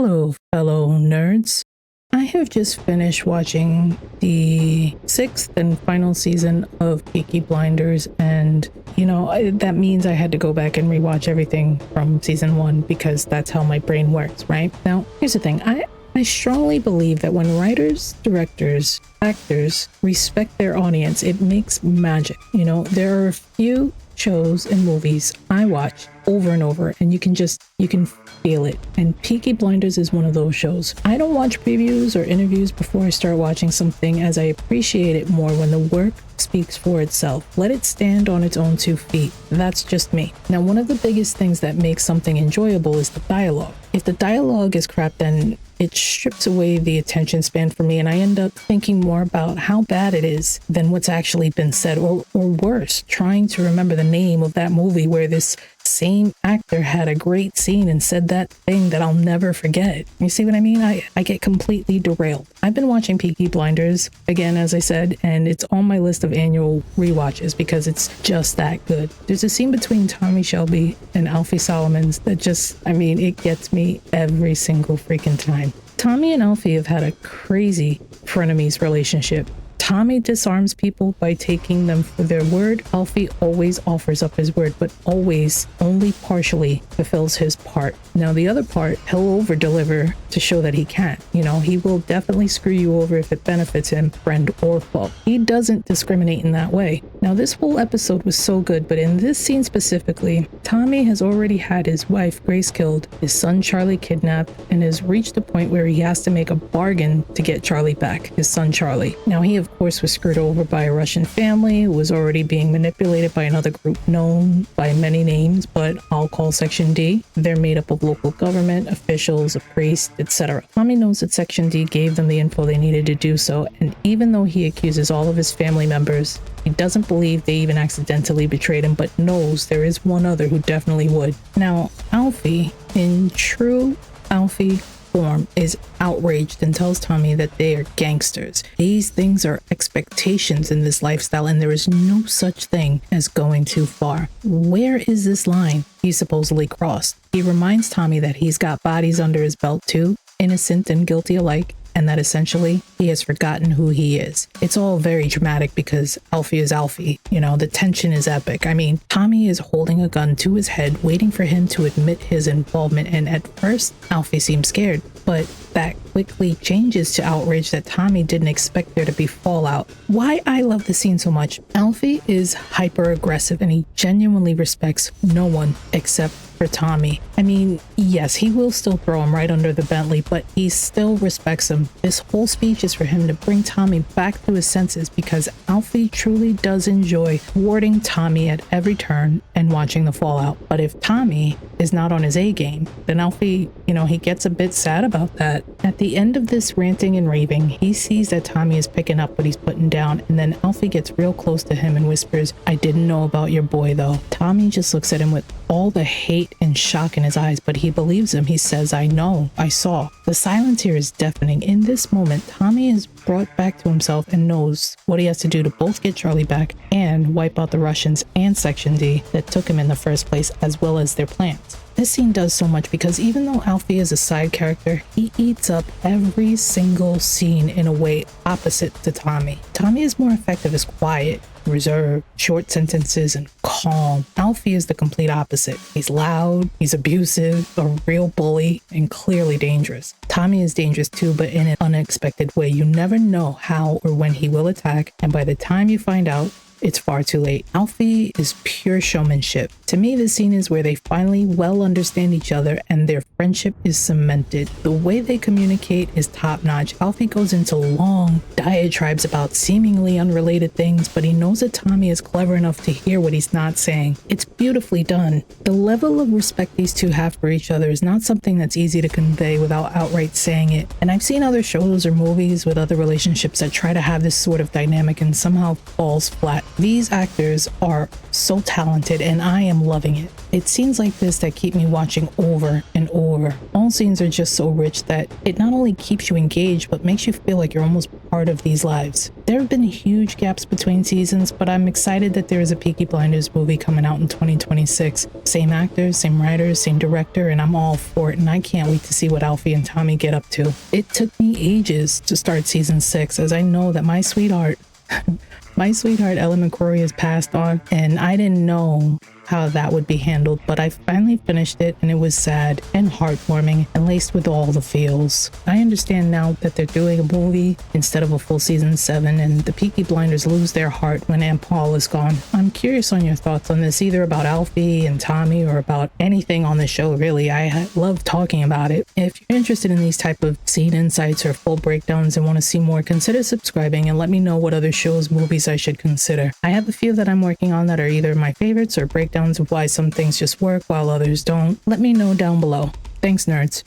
Hello, fellow nerds. I have just finished watching the 6th and final season of Peaky Blinders, and that means I had to go back and rewatch everything from season 1 because that's how my brain works, right? Now, here's the thing. I strongly believe that when writers, directors, actors respect their audience, it makes magic. There are a few shows and movies I watch over and over, and you can feel it. And Peaky Blinders is one of those shows. I don't watch previews or interviews before I start watching something, as I appreciate it more when the work speaks for itself. Let it stand on its own 2 feet. That's just me. Now, one of the biggest things that makes something enjoyable is the dialogue. If the dialogue is crap, then it strips away the attention span for me, and I end up thinking more about how bad it is than what's actually been said, or worse, trying to remember the name of that movie where this same actor had a great scene and said that thing that I'll never forget. You see what I mean? I get completely derailed. I've been watching Peaky Blinders again, as I said, and it's on my list of annual rewatches because it's just that good. There's a scene between Tommy Shelby and Alfie Solomons that it gets me every single freaking time. Tommy and Alfie have had a crazy frenemies relationship. Tommy disarms people by taking them for their word. Alfie always offers up his word, but always only partially fulfills his part. Now, the other part, he'll over-deliver to show that he can't. He will definitely screw you over if it benefits him, friend or foe. He doesn't discriminate in that way. Now, this whole episode was so good, but in this scene specifically, Tommy has already had his wife, Grace, killed, his son, Charlie, kidnapped, and has reached a point where he has to make a bargain to get Charlie back, his son, Charlie. Now, he, of course, was screwed over by a Russian family who was already being manipulated by another group known by many names, but I'll call Section D. They're made up of local government, officials, a priest, etc. Tommy knows that Section D gave them the info they needed to do so, and even though he accuses all of his family members, he doesn't believe they even accidentally betrayed him, but knows there is one other who definitely would. Now, Alfie, in true Alfie form, is outraged and tells Tommy that they are gangsters. These things are expectations in this lifestyle, and there is no such thing as going too far. Where is this line he supposedly crossed? He reminds Tommy that he's got bodies under his belt too, innocent and guilty alike, and that essentially he has forgotten who he is. It's all very dramatic because Alfie is Alfie. The tension is epic. Tommy is holding a gun to his head, waiting for him to admit his involvement, and at first, Alfie seems scared, but that quickly changes to outrage that Tommy didn't expect there to be fallout. Why I love the scene so much, Alfie is hyper aggressive and he genuinely respects no one except for Tommy. Yes, he will still throw him right under the Bentley, but he still respects him. This whole speech is for him to bring Tommy back to his senses because Alfie truly does enjoy thwarting Tommy at every turn and watching the fallout. But if Tommy is not on his A game, then Alfie, he gets a bit sad about that. At the end of this ranting and raving, he sees that Tommy is picking up what he's putting down, and then Alfie gets real close to him and whispers, "I didn't know about your boy though." Tommy just looks at him with all the hate and shock in his eyes, but he believes him. He says, "I know, I saw." The silence here is deafening. In this moment, Tommy is brought back to himself and knows what he has to do to both get Charlie back and wipe out the Russians and Section D that took him in the first place, as well as their plans. This scene does so much because even though Alfie is a side character, he eats up every single scene in a way opposite to Tommy. Tommy is more effective as quiet, reserved, short sentences, and calm. Alfie is the complete opposite. He's loud, he's abusive, a real bully, and clearly dangerous. Tommy is dangerous too, but in an unexpected way. You never know how or when he will attack, and by the time you find out, it's far too late. Alfie is pure showmanship. To me, this scene is where they finally well understand each other and their friendship is cemented. The way they communicate is top-notch. Alfie goes into long diatribes about seemingly unrelated things, but he knows that Tommy is clever enough to hear what he's not saying. It's beautifully done. The level of respect these two have for each other is not something that's easy to convey without outright saying it. And I've seen other shows or movies with other relationships that try to have this sort of dynamic and somehow falls flat. These actors are so talented and I am loving it. It's scenes like this that keep me watching over and over. All scenes are just so rich that it not only keeps you engaged, but makes you feel like you're almost part of these lives. There have been huge gaps between seasons, but I'm excited that there is a Peaky Blinders movie coming out in 2026. Same actors, same writers, same director, and I'm all for it, and I can't wait to see what Alfie and Tommy get up to. It took me ages to start season 6, as I know that my sweetheart Ellen McCrory has passed on, and I didn't know how that would be handled, but I finally finished it and it was sad and heartwarming and laced with all the feels. I understand now that they're doing a movie instead of a full season 7, and the Peaky Blinders lose their heart when Aunt Paul is gone. I'm curious on your thoughts on this, either about Alfie and Tommy or about anything on the show, really. I love talking about it. If you're interested in these type of scene insights or full breakdowns and want to see more, consider subscribing and let me know what other shows, movies I should consider. I have a few that I'm working on that are either my favorites or breakdowns of why some things just work while others don't. Let me know down below. Thanks, nerds.